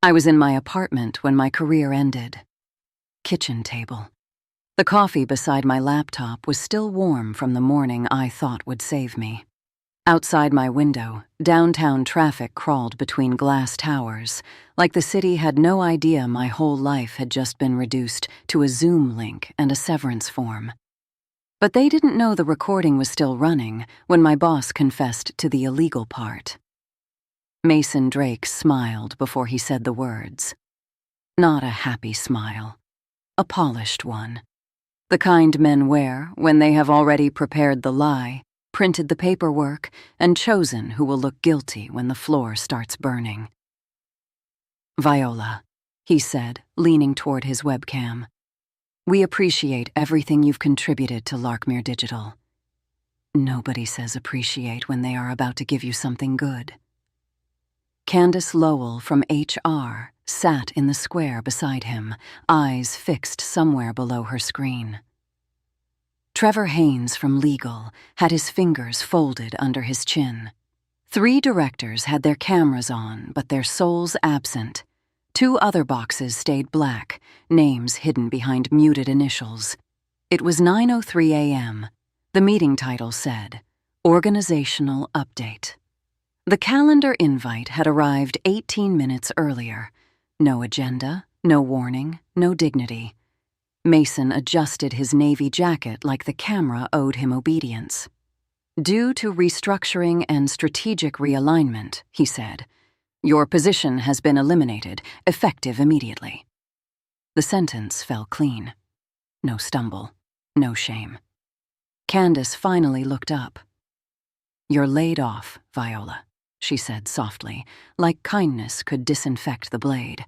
I was in my apartment when my career ended. Kitchen table. The coffee beside my laptop was still warm from the morning I thought would save me. Outside my window, downtown traffic crawled between glass towers, like the city had no idea my whole life had just been reduced to a Zoom link and a severance form. But they didn't know the recording was still running when my boss confessed to the illegal part. Mason Drake smiled before he said the words. Not a happy smile. A polished one. The kind men wear when they have already prepared the lie, printed the paperwork, and chosen who will look guilty when the floor starts burning. Viola, he said, leaning toward his webcam. We appreciate everything you've contributed to Larkmere Digital. Nobody says appreciate when they are about to give you something good. Candace Lowell from HR sat in the square beside him, eyes fixed somewhere below her screen. Trevor Haynes from Legal had his fingers folded under his chin. 3 directors had their cameras on, but their souls absent. 2 other boxes stayed black, names hidden behind muted initials. It was 9:03 a.m. The meeting title said, Organizational Update. The calendar invite had arrived 18 minutes earlier. No agenda, no warning, no dignity. Mason adjusted his navy jacket like the camera owed him obedience. Due to restructuring and strategic realignment, he said, your position has been eliminated, effective immediately. The sentence fell clean. No stumble, no shame. Candace finally looked up. You're laid off, Viola, she said softly, like kindness could disinfect the blade.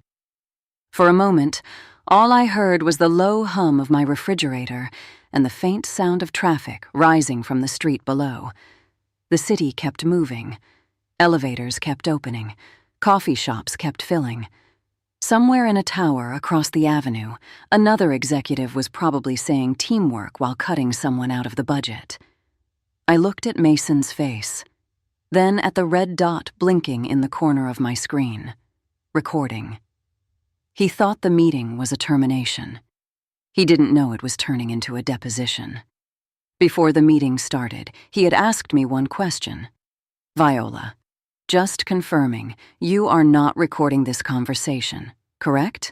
For a moment, all I heard was the low hum of my refrigerator and the faint sound of traffic rising from the street below. The city kept moving. Elevators kept opening. Coffee shops kept filling. Somewhere in a tower across the avenue, another executive was probably saying teamwork while cutting someone out of the budget. I looked at Mason's face, then at the red dot blinking in the corner of my screen. Recording. He thought the meeting was a termination. He didn't know it was turning into a deposition. Before the meeting started, he had asked me one question. Viola, just confirming, you are not recording this conversation, correct?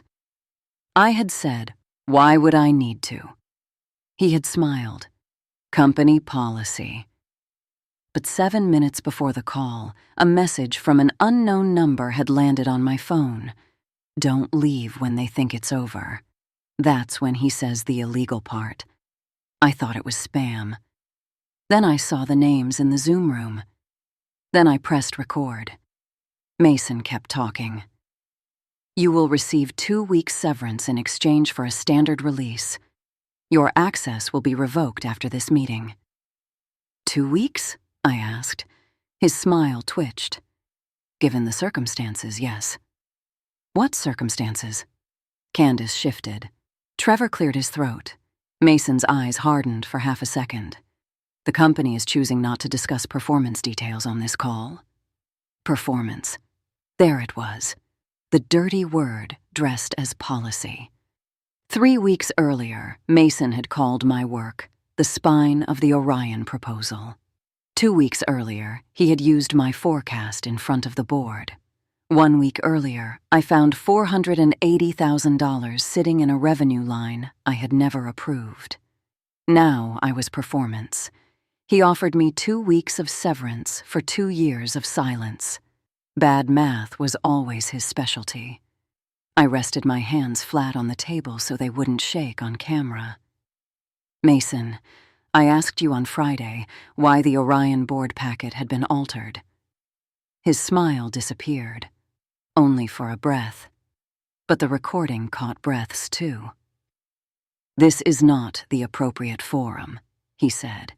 I had said, why would I need to? He had smiled. Company policy. But 7 minutes before the call, a message from an unknown number had landed on my phone. Don't leave when they think it's over. That's when he says the illegal part. I thought it was spam. Then I saw the names in the Zoom room. Then I pressed record. Mason kept talking. You will receive 2 weeks severance in exchange for a standard release. Your access will be revoked after this meeting. 2 weeks? I asked. His smile twitched. Given the circumstances, yes. What circumstances? Candace shifted. Trevor cleared his throat. Mason's eyes hardened for half a second. The company is choosing not to discuss performance details on this call. Performance. There it was. The dirty word dressed as policy. 3 weeks earlier, Mason had called my work the spine of the Orion proposal. 2 weeks earlier, he had used my forecast in front of the board. 1 week earlier, I found $480,000 sitting in a revenue line I had never approved. Now I was performance. He offered me 2 weeks of severance for 2 years of silence. Bad math was always his specialty. I rested my hands flat on the table so they wouldn't shake on camera. Mason, I asked you on Friday why the Orion board packet had been altered. His smile disappeared. Only for a breath. But the recording caught breaths too. This is not the appropriate forum, he said.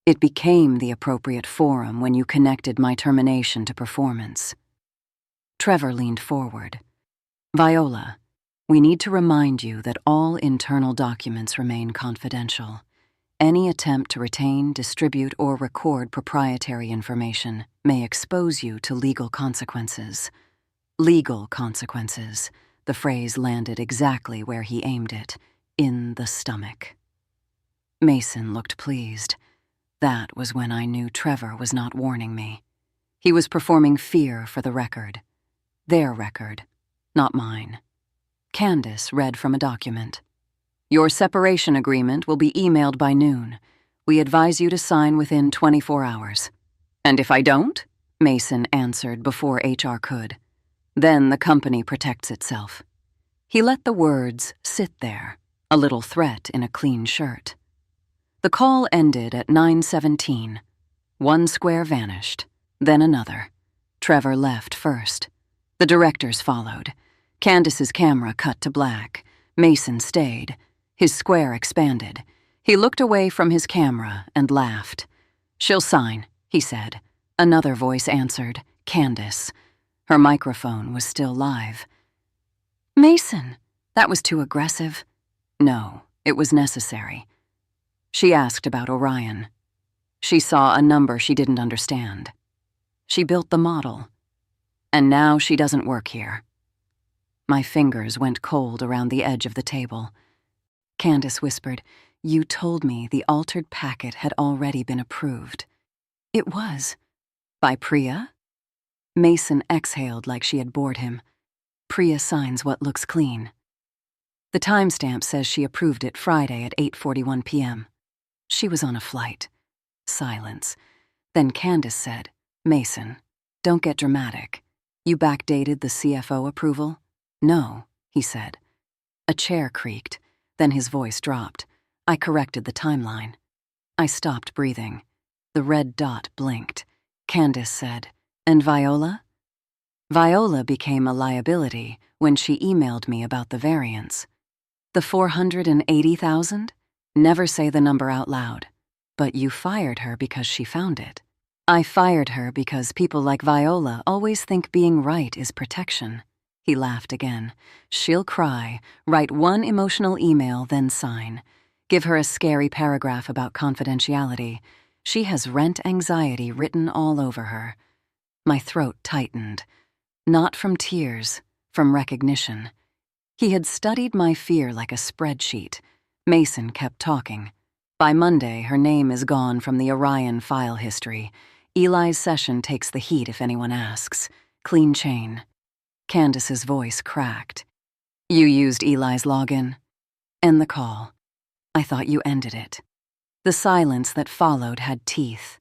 It became the appropriate forum when you connected my termination to performance. Trevor leaned forward. Viola, we need to remind you that all internal documents remain confidential. Any attempt to retain, distribute, or record proprietary information may expose you to legal consequences. Legal consequences. The phrase landed exactly where he aimed it, in the stomach. Mason looked pleased. That was when I knew Trevor was not warning me. He was performing fear for the record. Their record, not mine. Candace read from a document. Your separation agreement will be emailed by noon. We advise you to sign within 24 hours. And if I don't? Mason answered before HR could. Then the company protects itself. He let the words sit there, a little threat in a clean shirt. The call ended at 9:17. One square vanished, then another. Trevor left first. The directors followed. Candace's camera cut to black. Mason stayed. His square expanded. He looked away from his camera and laughed. She'll sign, he said. Another voice answered, Candace. Her microphone was still live. Mason, that was too aggressive. No, it was necessary. She asked about Orion. She saw a number she didn't understand. She built the model. And now she doesn't work here. My fingers went cold around the edge of the table. Candace whispered, You told me the altered packet had already been approved. It was. By Priya? Mason exhaled like she had bored him. Priya signs what looks clean. The timestamp says she approved it Friday at 8:41 p.m. She was on a flight. Silence. Then Candace said, Mason, don't get dramatic. You backdated the CFO approval? No, he said. A chair creaked, then his voice dropped. I corrected the timeline. I stopped breathing. The red dot blinked. Candace said, And Viola? Viola became a liability when she emailed me about the variance. The 480,000? Never say the number out loud. But you fired her because she found it. I fired her because people like Viola always think being right is protection. He laughed again. She'll cry, write one emotional email, then sign. Give her a scary paragraph about confidentiality. She has rent anxiety written all over her. My throat tightened. Not from tears, from recognition. He had studied my fear like a spreadsheet. Mason kept talking. By Monday, her name is gone from the Orion file history. Eli's session takes the heat if anyone asks. Clean chain. Candace's voice cracked. You used Eli's login? End the call. I thought you ended it. The silence that followed had teeth.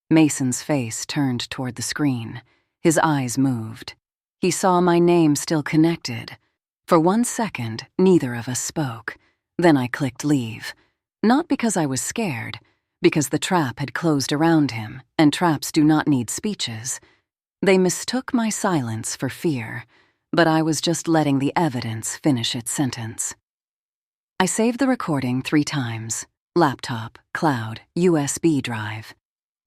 Mason's face turned toward the screen. His eyes moved. He saw my name still connected. For 1 second, neither of us spoke. Then I clicked leave. Not because I was scared, because the trap had closed around him, and traps do not need speeches. They mistook my silence for fear, but I was just letting the evidence finish its sentence. I saved the recording 3 times. Laptop, cloud, USB drive.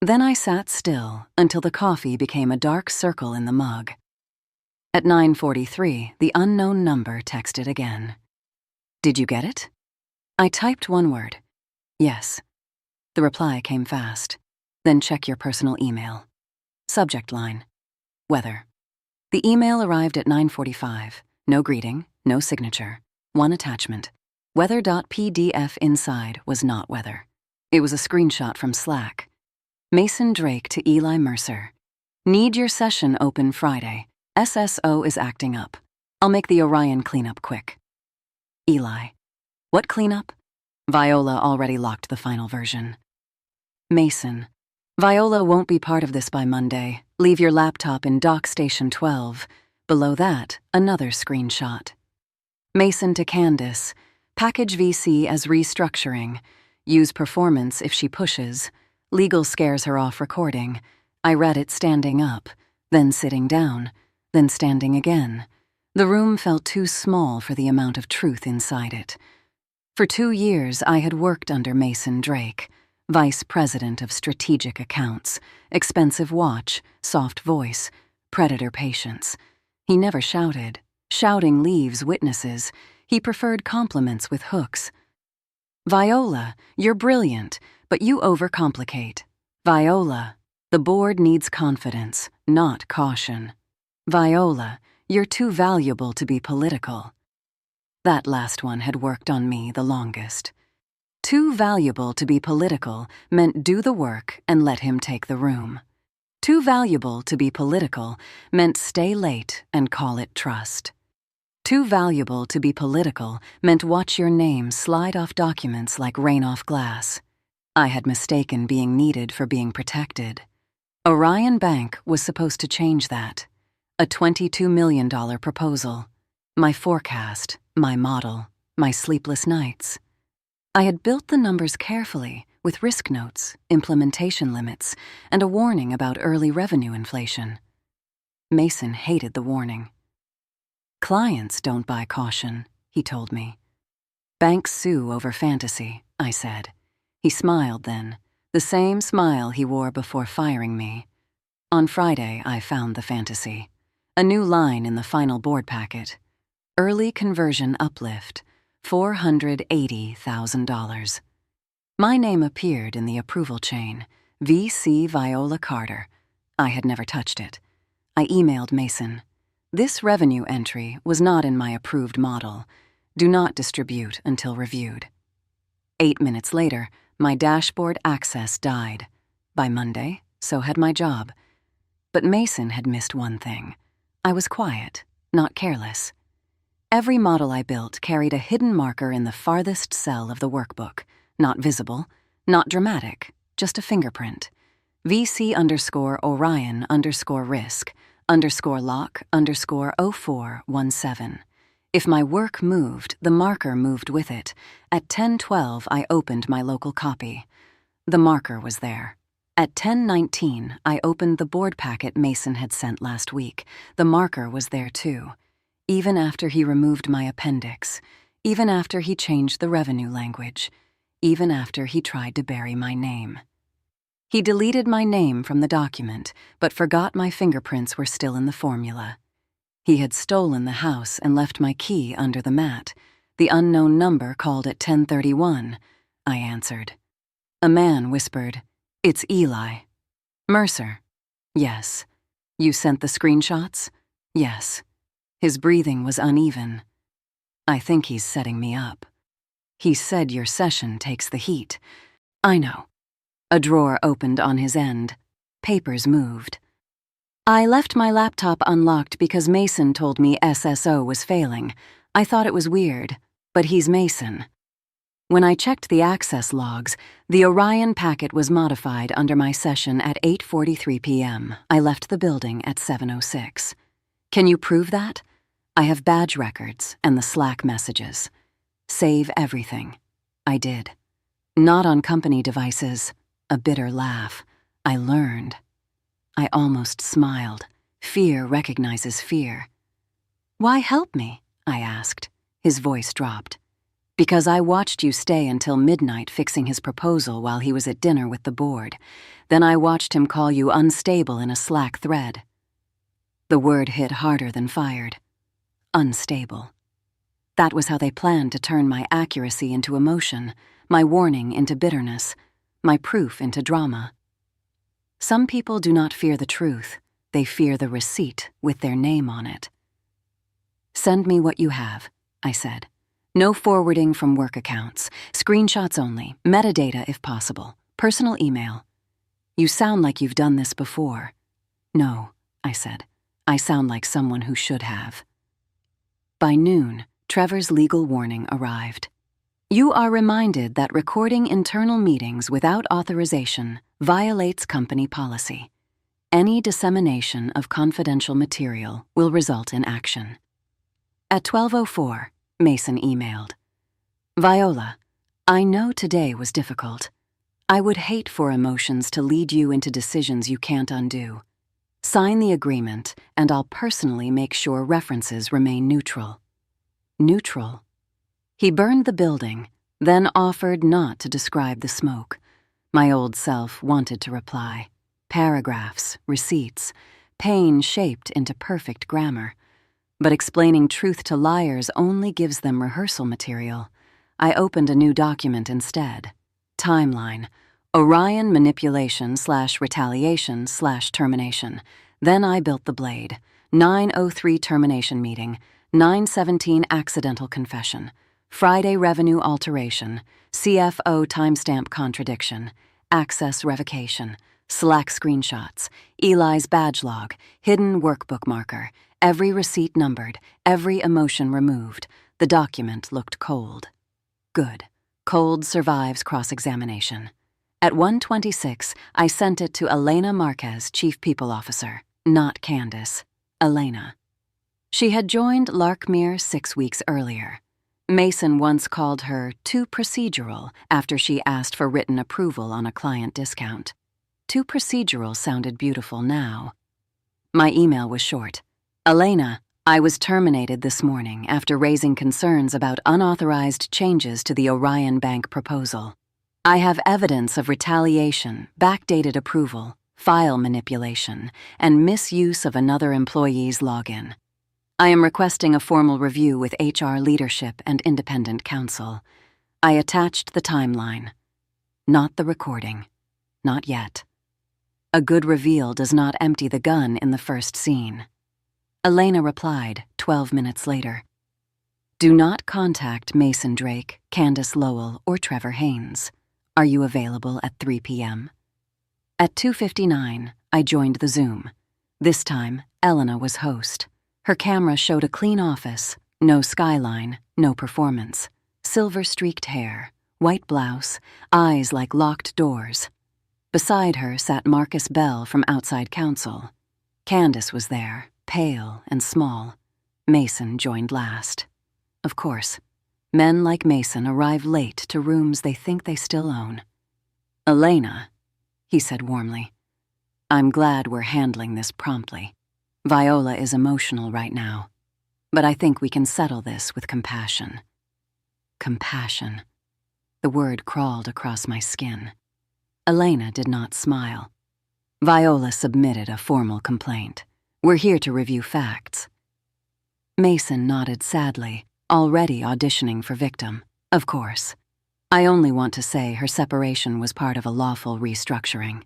Then I sat still until the coffee became a dark circle in the mug. At 9:43, the unknown number texted again. Did you get it? I typed one word. Yes. The reply came fast. Then check your personal email. Subject line. Weather. The email arrived at 9:45. No greeting, no signature. One attachment. Weather.pdf inside was not weather. It was a screenshot from Slack. Mason Drake to Eli Mercer. Need your session open Friday. SSO is acting up. I'll make the Orion cleanup quick. Eli. What cleanup? Viola already locked the final version. Mason. Viola won't be part of this by Monday. Leave your laptop in dock station 12. Below that, another screenshot. Mason to Candace. Package VC as restructuring. Use performance if she pushes. Legal scares her off recording. I read it standing up, then sitting down, then standing again. The room felt too small for the amount of truth inside it. For 2 years, I had worked under Mason Drake, Vice President of Strategic Accounts, expensive watch, soft voice, predator patience. He never shouted. Shouting leaves witnesses. He preferred compliments with hooks. Viola, you're brilliant, but you overcomplicate. Viola, the board needs confidence, not caution. Viola, You're too valuable to be political. That last one had worked on me the longest. Too valuable to be political meant do the work and let him take the room. Too valuable to be political meant stay late and call it trust. Too valuable to be political meant watch your name slide off documents like rain off glass. I had mistaken being needed for being protected. Orion Bank was supposed to change that. A $22 million proposal. My forecast, my model, my sleepless nights. I had built the numbers carefully with risk notes, implementation limits, and a warning about early revenue inflation. Mason hated the warning. Clients don't buy caution, he told me. Banks sue over fantasy, I said. He smiled then, the same smile he wore before firing me. On Friday, I found the fantasy. A new line in the final board packet. Early conversion uplift, $480,000. My name appeared in the approval chain, VC Viola Carter. I had never touched it. I emailed Mason. This revenue entry was not in my approved model. Do not distribute until reviewed. 8 minutes later, my dashboard access died. By Monday, so had my job. But Mason had missed one thing. I was quiet, not careless. Every model I built carried a hidden marker in the farthest cell of the workbook. Not visible, not dramatic, just a fingerprint. VC_Orion_risk_lock_0417. If my work moved, the marker moved with it. At 10:12, I opened my local copy. The marker was there. At 10:19, I opened the board packet Mason had sent last week. The marker was there too. Even after he removed my appendix, even after he changed the revenue language, even after he tried to bury my name. He deleted my name from the document, but forgot my fingerprints were still in the formula. He had stolen the house and left my key under the mat. The unknown number called at 10:31. I answered. A man whispered, "It's Eli." "Mercer." "Yes." "You sent the screenshots?" "Yes." His breathing was uneven. "I think he's setting me up." "He said your session takes the heat." "I know." A drawer opened on his end. Papers moved. I left my laptop unlocked because Mason told me SSO was failing. I thought it was weird, but he's Mason. When I checked the access logs, the Orion packet was modified under my session at 8:43 p.m. I left the building at 7:06. "Can you prove that?" "I have badge records and the Slack messages." "Save everything." I did. "Not on company devices." A bitter laugh. I learned. I almost smiled. Fear recognizes fear. "Why help me?" I asked. His voice dropped. "Because I watched you stay until midnight fixing his proposal while he was at dinner with the board. Then I watched him call you unstable in a Slack thread." The word hit harder than fired. Unstable. That was how they planned to turn my accuracy into emotion, my warning into bitterness, my proof into drama. Some people do not fear the truth. They fear the receipt with their name on it. "Send me what you have," I said. "No forwarding from work accounts. Screenshots only. Metadata if possible. Personal email." "You sound like you've done this before." "No," I said. "I sound like someone who should have." By noon, Trevor's legal warning arrived. "You are reminded that recording internal meetings without authorization violates company policy. Any dissemination of confidential material will result in action." At 12:04, Mason emailed. "Viola, I know today was difficult. I would hate for emotions to lead you into decisions you can't undo. Sign the agreement, and I'll personally make sure references remain neutral." Neutral. He burned the building, then offered not to describe the smoke. My old self wanted to reply. Paragraphs, receipts, pain shaped into perfect grammar. But explaining truth to liars only gives them rehearsal material. I opened a new document instead. Timeline. Orion manipulation/retaliation/termination. Then I built the blade. 9:03 termination meeting, 9:17 accidental confession, Friday revenue alteration, CFO timestamp contradiction, access revocation, Slack screenshots, Eli's badge log, hidden workbook marker, every receipt numbered, every emotion removed. The document looked cold. Good. Cold survives cross-examination. At 1:26, I sent it to Elena Marquez, Chief People Officer, not Candace. Elena. She had joined Larkmere 6 weeks earlier. Mason once called her too procedural after she asked for written approval on a client discount. Too procedural sounded beautiful now. My email was short. Elena, I was terminated this morning after raising concerns about unauthorized changes to the Orion Bank proposal. I have evidence of retaliation, backdated approval, file manipulation, and misuse of another employee's login. I am requesting a formal review with HR leadership and independent counsel. I attached the timeline. Not the recording. Not yet. A good reveal does not empty the gun in the first scene. Elena replied 12 minutes later. Do not contact Mason Drake, Candace Lowell, or Trevor Haynes. Are you available at 3 p.m.? At 2:59, I joined the Zoom. This time, Elena was host. Her camera showed a clean office, no skyline, no performance, silver-streaked hair, white blouse, eyes like locked doors. Beside her sat Marcus Bell from outside counsel. Candace was there, pale and small. Mason joined last. Of course, men like Mason arrive late to rooms they think they still own. Elena, he said warmly, I'm glad we're handling this promptly. Viola is emotional right now, but I think we can settle this with compassion. Compassion. The word crawled across my skin. Elena did not smile. Viola submitted a formal complaint. We're here to review facts. Mason nodded sadly, already auditioning for victim. Of course. I only want to say her separation was part of a lawful restructuring.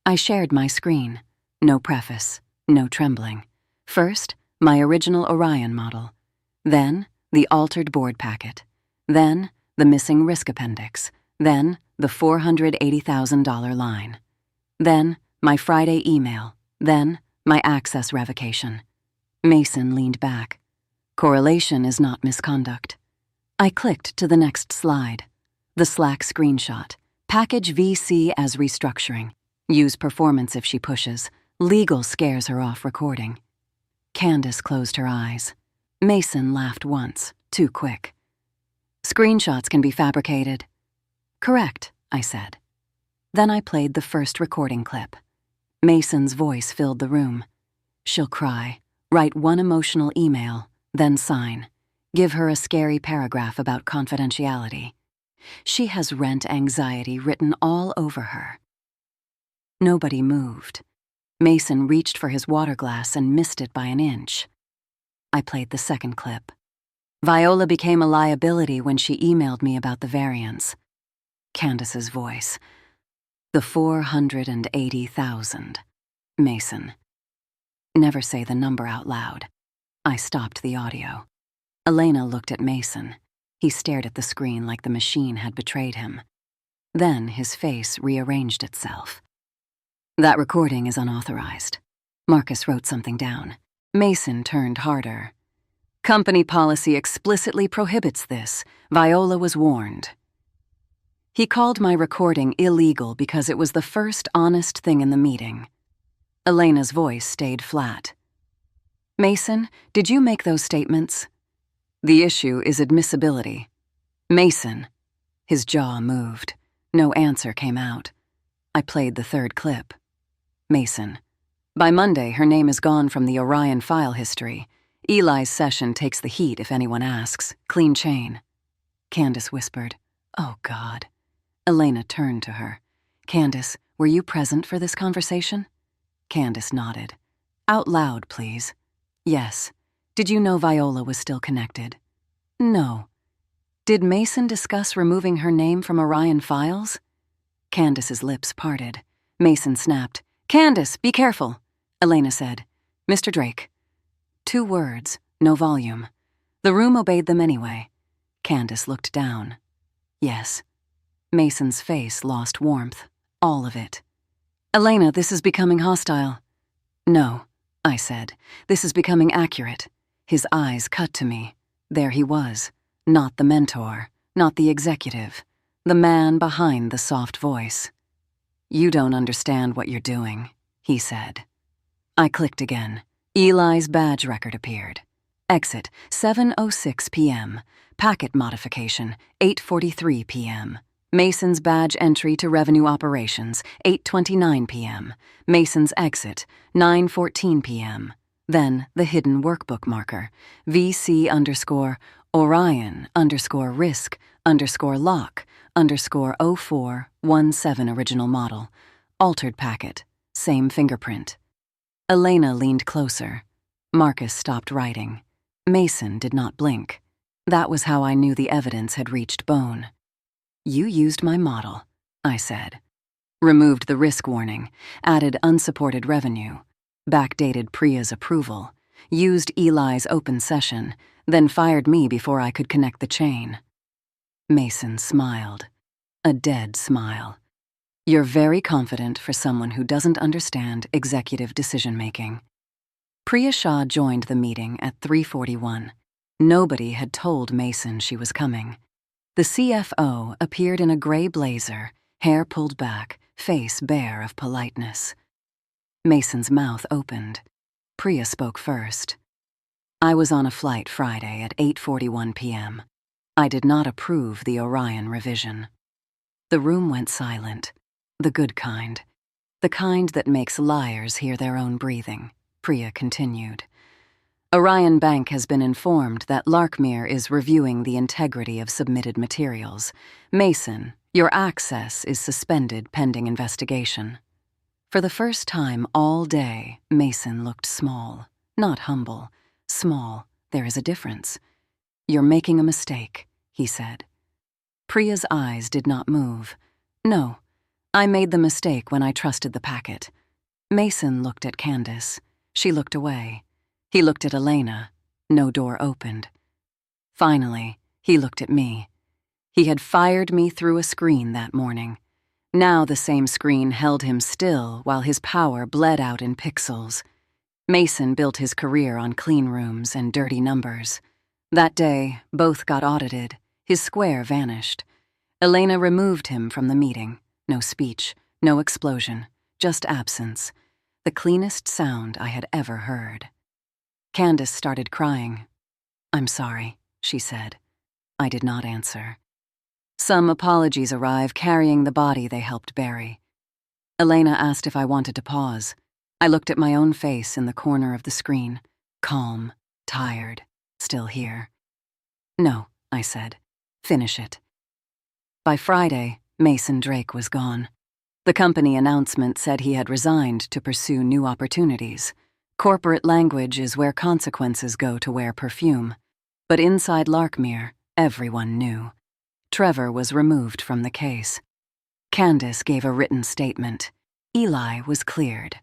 I shared my screen. No preface. No trembling. First, my original Orion model. Then, the altered board packet. Then, the missing risk appendix. Then, the $480,000 line. Then, my Friday email. Then, my access revocation. Mason leaned back. Correlation is not misconduct. I clicked to the next slide. The Slack screenshot. Package VC as restructuring. Use performance if she pushes. Legal scares her off recording. Candace closed her eyes. Mason laughed once, too quick. Screenshots can be fabricated. Correct, I said. Then I played the first recording clip. Mason's voice filled the room. She'll cry, write one emotional email, then sign. Give her a scary paragraph about confidentiality. She has rent anxiety written all over her. Nobody moved. Mason reached for his water glass and missed it by an inch. I played the second clip. Viola became a liability when she emailed me about the variance. Candace's voice. The 480,000. Mason. Never say the number out loud. I stopped the audio. Elena looked at Mason. He stared at the screen like the machine had betrayed him. Then his face rearranged itself. That recording is unauthorized. Marcus wrote something down. Mason turned harder. Company policy explicitly prohibits this. Viola was warned. He called my recording illegal because it was the first honest thing in the meeting. Elena's voice stayed flat. Mason, did you make those statements? The issue is admissibility. Mason. His jaw moved. No answer came out. I played the third clip. Mason. By Monday, her name is gone from the Orion file history. Eli's session takes the heat if anyone asks. Clean chain. Candace whispered, Oh, God. Elena turned to her. Candace, were you present for this conversation? Candace nodded. Out loud, please. Yes. Did you know Viola was still connected? No. Did Mason discuss removing her name from Orion files? Candace's lips parted. Mason snapped. Candace, be careful, Elena said. Mr. Drake. 2 words, no volume. The room obeyed them anyway. Candace looked down. Yes. Mason's face lost warmth, all of it. Elena, this is becoming hostile. No, I said. This is becoming accurate. His eyes cut to me. There he was. Not the mentor, not the executive. The man behind the soft voice. You don't understand what you're doing, he said. I clicked again. Eli's badge record appeared. Exit, 7:06 p.m. Packet modification, 8:43 p.m. Mason's badge entry to revenue operations, 8:29 p.m. Mason's exit, 9:14 p.m. Then the hidden workbook marker, VC_Orion_risk_lock_0417 original model. Altered packet, same fingerprint. Elena leaned closer. Marcus stopped writing. Mason did not blink. That was how I knew the evidence had reached bone. You used my model, I said. Removed the risk warning, added unsupported revenue, backdated Priya's approval, used Eli's open session, then fired me before I could connect the chain. Mason smiled. A dead smile. You're very confident for someone who doesn't understand executive decision-making. Priya Shah joined the meeting at 3:41. Nobody had told Mason she was coming. The CFO appeared in a gray blazer, hair pulled back, face bare of politeness. Mason's mouth opened. Priya spoke first. I was on a flight Friday at 8:41 p.m. I did not approve the Orion revision. The room went silent. The good kind. The kind that makes liars hear their own breathing, Priya continued. Orion Bank has been informed that Larkmere is reviewing the integrity of submitted materials. Mason, your access is suspended pending investigation. For the first time all day, Mason looked small, not humble. Small, there is a difference. You're making a mistake, he said. Priya's eyes did not move. No, I made the mistake when I trusted the packet. Mason looked at Candace. She looked away. He looked at Elena. No door opened. Finally, he looked at me. He had fired me through a screen that morning. Now the same screen held him still while his power bled out in pixels. Mason built his career on clean rooms and dirty numbers. That day, both got audited. His square vanished. Elena removed him from the meeting. No speech, no explosion, just absence. The cleanest sound I had ever heard. Candace started crying. I'm sorry, she said. I did not answer. Some apologies arrive carrying the body they helped bury. Elena asked if I wanted to pause. I looked at my own face in the corner of the screen. Calm, tired, still here. No, I said. Finish it. By Friday, Mason Drake was gone. The company announcement said he had resigned to pursue new opportunities. Corporate language is where consequences go to wear perfume. But inside Larkmere, everyone knew. Trevor was removed from the case. Candace gave a written statement. Eli was cleared.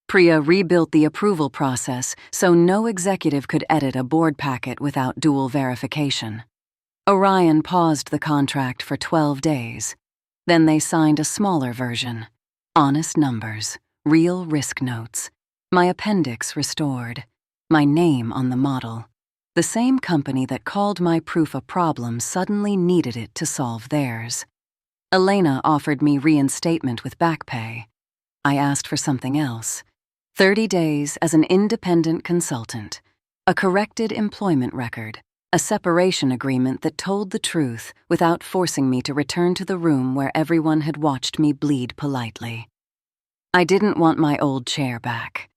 Priya rebuilt the approval process so no executive could edit a board packet without dual verification. Orion paused the contract for 12 days. Then they signed a smaller version. Honest numbers, real risk notes. My appendix restored. My name on the model. The same company that called my proof a problem suddenly needed it to solve theirs. Elena offered me reinstatement with back pay. I asked for something else. 30 days as an independent consultant. A corrected employment record. A separation agreement that told the truth without forcing me to return to the room where everyone had watched me bleed politely. I didn't want my old chair back.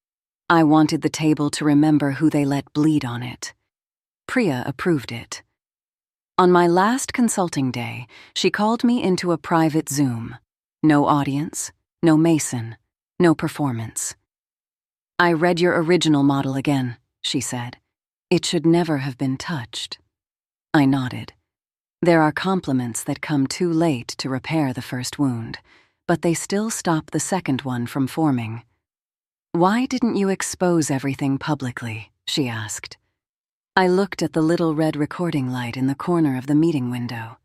I wanted the table to remember who they let bleed on it. Priya approved it. On my last consulting day, she called me into a private Zoom. No audience, no Mason, no performance. I read your original model again, she said. It should never have been touched. I nodded. There are compliments that come too late to repair the first wound, but they still stop the second one from forming. Why didn't you expose everything publicly? she asked. I looked at the little red recording light in the corner of the meeting window.